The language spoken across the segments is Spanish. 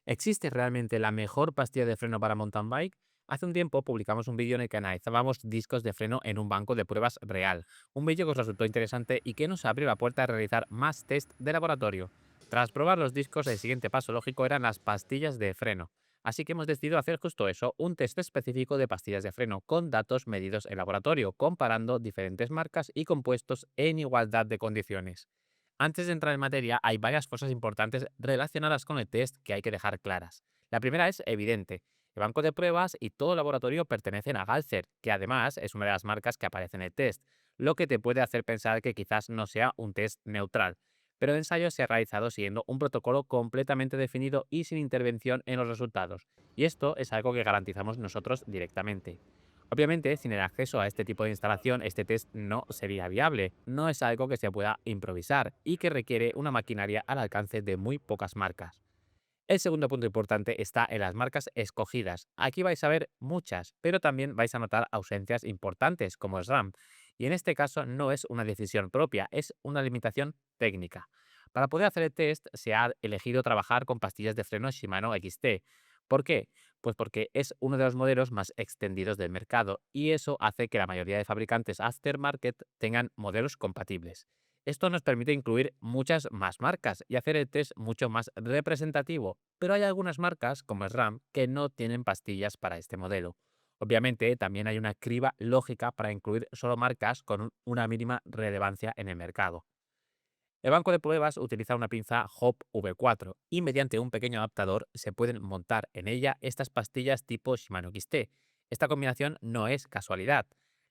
¿Existe realmente la mejor pastilla de freno para mountain bike? Hace un tiempo publicamos un vídeo en el que analizábamos discos de freno en un banco de pruebas real. Un vídeo que os resultó interesante y que nos abrió la puerta a realizar más test de laboratorio. Tras probar los discos, el siguiente paso lógico eran las pastillas de freno. Así que hemos decidido hacer justo eso, un test específico de pastillas de freno con datos medidos en laboratorio, comparando diferentes marcas y compuestos en igualdad de condiciones. Antes de entrar en materia, hay varias cosas importantes relacionadas con el test que hay que dejar claras. La primera es evidente. El banco de pruebas y todo el laboratorio pertenecen a Galcer, que además es una de las marcas que aparece en el test, lo que te puede hacer pensar que quizás no sea un test neutral. Pero el ensayo se ha realizado siguiendo un protocolo completamente definido y sin intervención en los resultados. Y esto es algo que garantizamos nosotros directamente. Obviamente, sin el acceso a este tipo de instalación, este test no sería viable. No es algo que se pueda improvisar y que requiere una maquinaria al alcance de muy pocas marcas. El segundo punto importante está en las marcas escogidas. Aquí vais a ver muchas, pero también vais a notar ausencias importantes, como SRAM. Y en este caso no es una decisión propia, es una limitación técnica. Para poder hacer el test se ha elegido trabajar con pastillas de freno Shimano XT. ¿Por qué? Pues porque es uno de los modelos más extendidos del mercado y eso hace que la mayoría de fabricantes aftermarket tengan modelos compatibles. Esto nos permite incluir muchas más marcas y hacer el test mucho más representativo, pero hay algunas marcas, como SRAM, que no tienen pastillas para este modelo. Obviamente, también hay una criba lógica para incluir solo marcas con una mínima relevancia en el mercado. El banco de pruebas utiliza una pinza Hop V4 y mediante un pequeño adaptador se pueden montar en ella estas pastillas tipo Shimano XT. Esta combinación no es casualidad.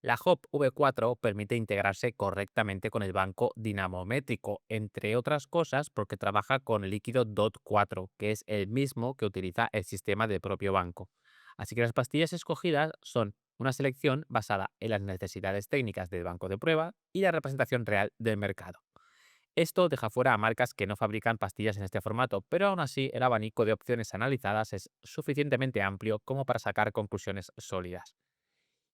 La Hop V4 permite integrarse correctamente con el banco dinamométrico, entre otras cosas porque trabaja con el líquido DOT4, que es el mismo que utiliza el sistema del propio banco. Así que las pastillas escogidas son una selección basada en las necesidades técnicas del banco de prueba y la representación real del mercado. Esto deja fuera a marcas que no fabrican pastillas en este formato, pero aún así el abanico de opciones analizadas es suficientemente amplio como para sacar conclusiones sólidas.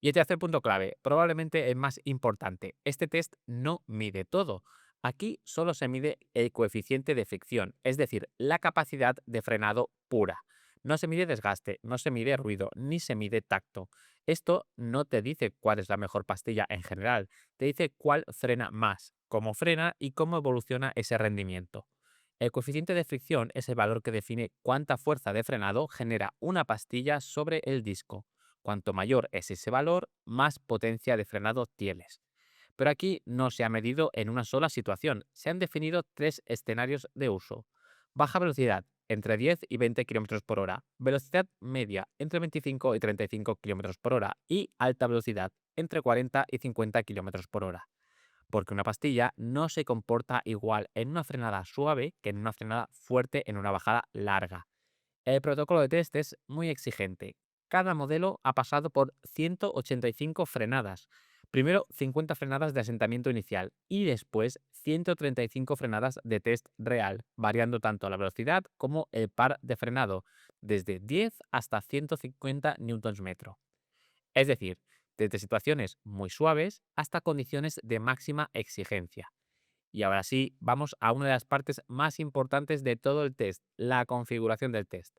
Y el tercer punto clave, probablemente el más importante, este test no mide todo. Aquí solo se mide el coeficiente de fricción, es decir, la capacidad de frenado pura. No se mide desgaste, no se mide ruido, ni se mide tacto. Esto no te dice cuál es la mejor pastilla en general, te dice cuál frena más, cómo frena y cómo evoluciona ese rendimiento. El coeficiente de fricción es el valor que define cuánta fuerza de frenado genera una pastilla sobre el disco. Cuanto mayor es ese valor, más potencia de frenado tienes. Pero aquí no se ha medido en una sola situación, se han definido tres escenarios de uso. Baja velocidad, entre 10 y 20 km por hora. Velocidad media, entre 25 y 35 km por hora. Y alta velocidad, entre 40 y 50 km por hora. Porque una pastilla no se comporta igual en una frenada suave que en una frenada fuerte en una bajada larga. El protocolo de test es muy exigente. Cada modelo ha pasado por 185 frenadas. Primero 50 frenadas de asentamiento inicial y después 135 frenadas de test real, variando tanto la velocidad como el par de frenado, desde 10 hasta 150 newtons metro. Es decir, desde situaciones muy suaves hasta condiciones de máxima exigencia. Y ahora sí, vamos a una de las partes más importantes de todo el test, la configuración del test,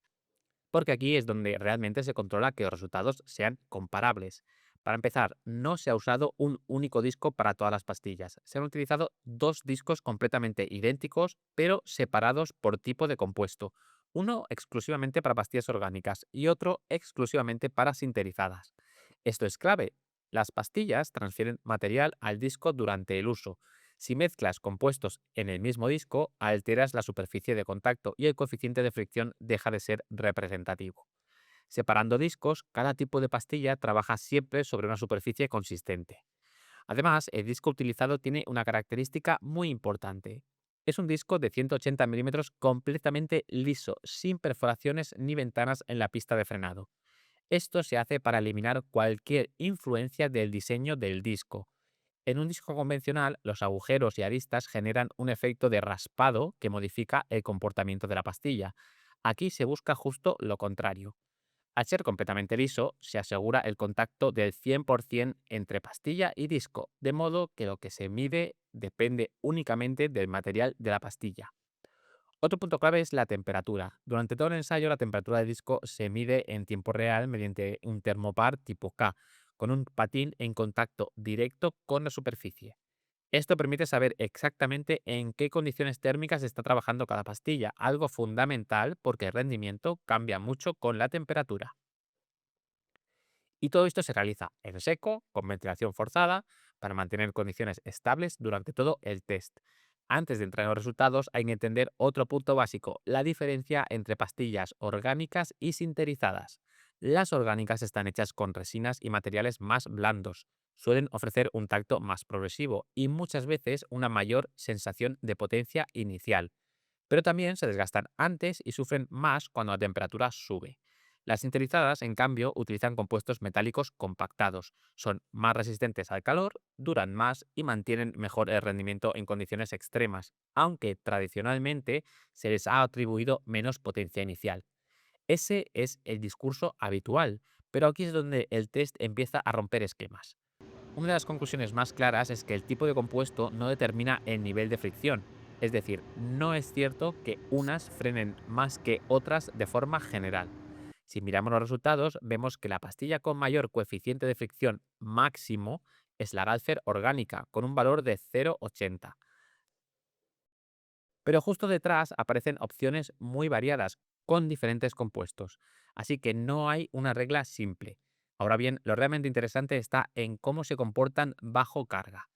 porque aquí es donde realmente se controla que los resultados sean comparables. Para empezar, no se ha usado un único disco para todas las pastillas. Se han utilizado dos discos completamente idénticos, pero separados por tipo de compuesto. Uno exclusivamente para pastillas orgánicas y otro exclusivamente para sinterizadas. Esto es clave. Las pastillas transfieren material al disco durante el uso. Si mezclas compuestos en el mismo disco, alteras la superficie de contacto y el coeficiente de fricción deja de ser representativo. Separando discos, cada tipo de pastilla trabaja siempre sobre una superficie consistente. Además, el disco utilizado tiene una característica muy importante. Es un disco de 180 milímetros completamente liso, sin perforaciones ni ventanas en la pista de frenado. Esto se hace para eliminar cualquier influencia del diseño del disco. En un disco convencional, los agujeros y aristas generan un efecto de raspado que modifica el comportamiento de la pastilla. Aquí se busca justo lo contrario. Al ser completamente liso, se asegura el contacto del 100% entre pastilla y disco, de modo que lo que se mide depende únicamente del material de la pastilla. Otro punto clave es la temperatura. Durante todo el ensayo, la temperatura del disco se mide en tiempo real mediante un termopar tipo K, con un patín en contacto directo con la superficie. Esto permite saber exactamente en qué condiciones térmicas está trabajando cada pastilla, algo fundamental porque el rendimiento cambia mucho con la temperatura. Y todo esto se realiza en seco, con ventilación forzada, para mantener condiciones estables durante todo el test. Antes de entrar en los resultados, hay que entender otro punto básico, la diferencia entre pastillas orgánicas y sinterizadas. Las orgánicas están hechas con resinas y materiales más blandos. Suelen ofrecer un tacto más progresivo y muchas veces una mayor sensación de potencia inicial, pero también se desgastan antes y sufren más cuando la temperatura sube. Las sintetizadas, en cambio, utilizan compuestos metálicos compactados, son más resistentes al calor, duran más y mantienen mejor el rendimiento en condiciones extremas, aunque tradicionalmente se les ha atribuido menos potencia inicial. Ese es el discurso habitual, pero aquí es donde el test empieza a romper esquemas. Una de las conclusiones más claras es que el tipo de compuesto no determina el nivel de fricción. Es decir, no es cierto que unas frenen más que otras de forma general. Si miramos los resultados, vemos que la pastilla con mayor coeficiente de fricción máximo es la Galfer orgánica, con un valor de 0,80. Pero justo detrás aparecen opciones muy variadas, con diferentes compuestos. Así que no hay una regla simple. Ahora bien, lo realmente interesante está en cómo se comportan bajo carga.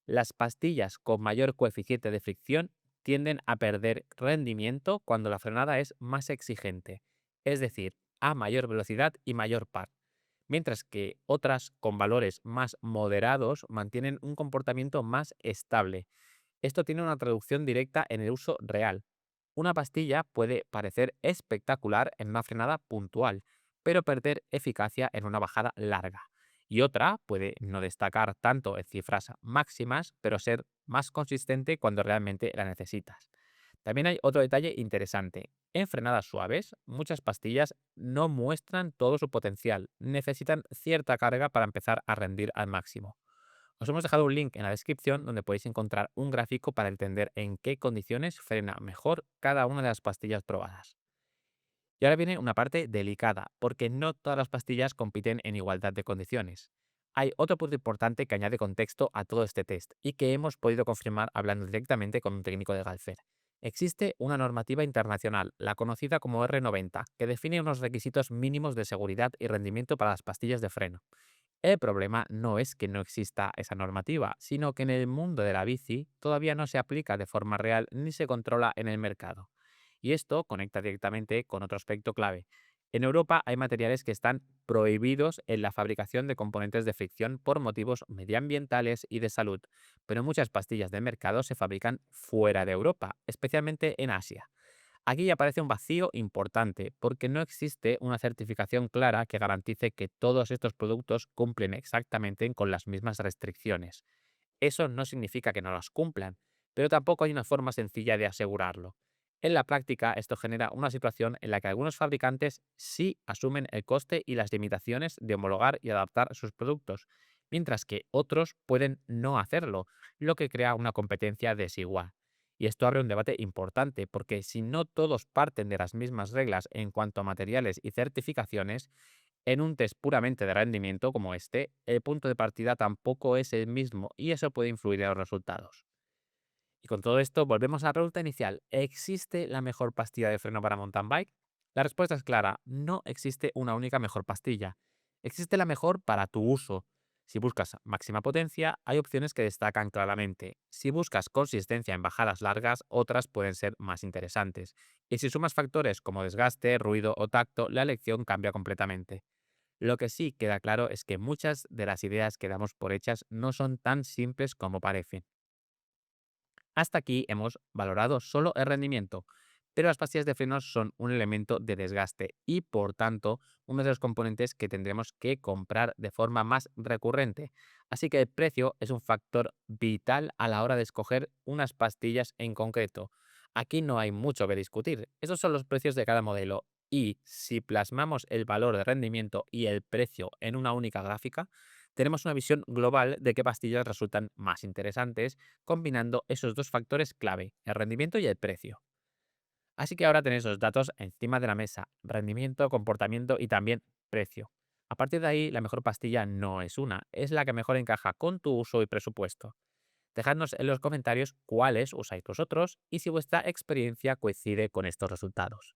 Las pastillas con mayor coeficiente de fricción tienden a perder rendimiento cuando la frenada es más exigente, es decir, a mayor velocidad y mayor par, mientras que otras con valores más moderados mantienen un comportamiento más estable. Esto tiene una traducción directa en el uso real. Una pastilla puede parecer espectacular en una frenada puntual, pero perder eficacia en una bajada larga. Y otra puede no destacar tanto en cifras máximas, pero ser más consistente cuando realmente la necesitas. También hay otro detalle interesante. En frenadas suaves, muchas pastillas no muestran todo su potencial, necesitan cierta carga para empezar a rendir al máximo. Os hemos dejado un link en la descripción donde podéis encontrar un gráfico para entender en qué condiciones frena mejor cada una de las pastillas probadas. Y ahora viene una parte delicada, porque no todas las pastillas compiten en igualdad de condiciones. Hay otro punto importante que añade contexto a todo este test y que hemos podido confirmar hablando directamente con un técnico de Galfer. Existe una normativa internacional, la conocida como R90, que define unos requisitos mínimos de seguridad y rendimiento para las pastillas de freno. El problema no es que no exista esa normativa, sino que en el mundo de la bici todavía no se aplica de forma real ni se controla en el mercado. Y esto conecta directamente con otro aspecto clave. En Europa hay materiales que están prohibidos en la fabricación de componentes de fricción por motivos medioambientales y de salud, pero muchas pastillas de mercado se fabrican fuera de Europa, especialmente en Asia. Aquí aparece un vacío importante, porque no existe una certificación clara que garantice que todos estos productos cumplen exactamente con las mismas restricciones. Eso no significa que no las cumplan, pero tampoco hay una forma sencilla de asegurarlo. En la práctica, esto genera una situación en la que algunos fabricantes sí asumen el coste y las limitaciones de homologar y adaptar sus productos, mientras que otros pueden no hacerlo, lo que crea una competencia desigual. Y esto abre un debate importante, porque si no todos parten de las mismas reglas en cuanto a materiales y certificaciones, en un test puramente de rendimiento como este, el punto de partida tampoco es el mismo y eso puede influir en los resultados. Y con todo esto, volvemos a la pregunta inicial. ¿Existe la mejor pastilla de freno para mountain bike? La respuesta es clara, no existe una única mejor pastilla. Existe la mejor para tu uso. Si buscas máxima potencia, hay opciones que destacan claramente. Si buscas consistencia en bajadas largas, otras pueden ser más interesantes. Y si sumas factores como desgaste, ruido o tacto, la elección cambia completamente. Lo que sí queda claro es que muchas de las ideas que damos por hechas no son tan simples como parecen. Hasta aquí hemos valorado solo el rendimiento, pero las pastillas de frenos son un elemento de desgaste y, por tanto, uno de los componentes que tendremos que comprar de forma más recurrente. Así que el precio es un factor vital a la hora de escoger unas pastillas en concreto. Aquí no hay mucho que discutir. Esos son los precios de cada modelo. Y si plasmamos el valor de rendimiento y el precio en una única gráfica, tenemos una visión global de qué pastillas resultan más interesantes combinando esos dos factores clave, el rendimiento y el precio. Así que ahora tenéis los datos encima de la mesa: rendimiento, comportamiento y también precio. A partir de ahí, la mejor pastilla no es una, es la que mejor encaja con tu uso y presupuesto. Dejadnos en los comentarios cuáles usáis vosotros y si vuestra experiencia coincide con estos resultados.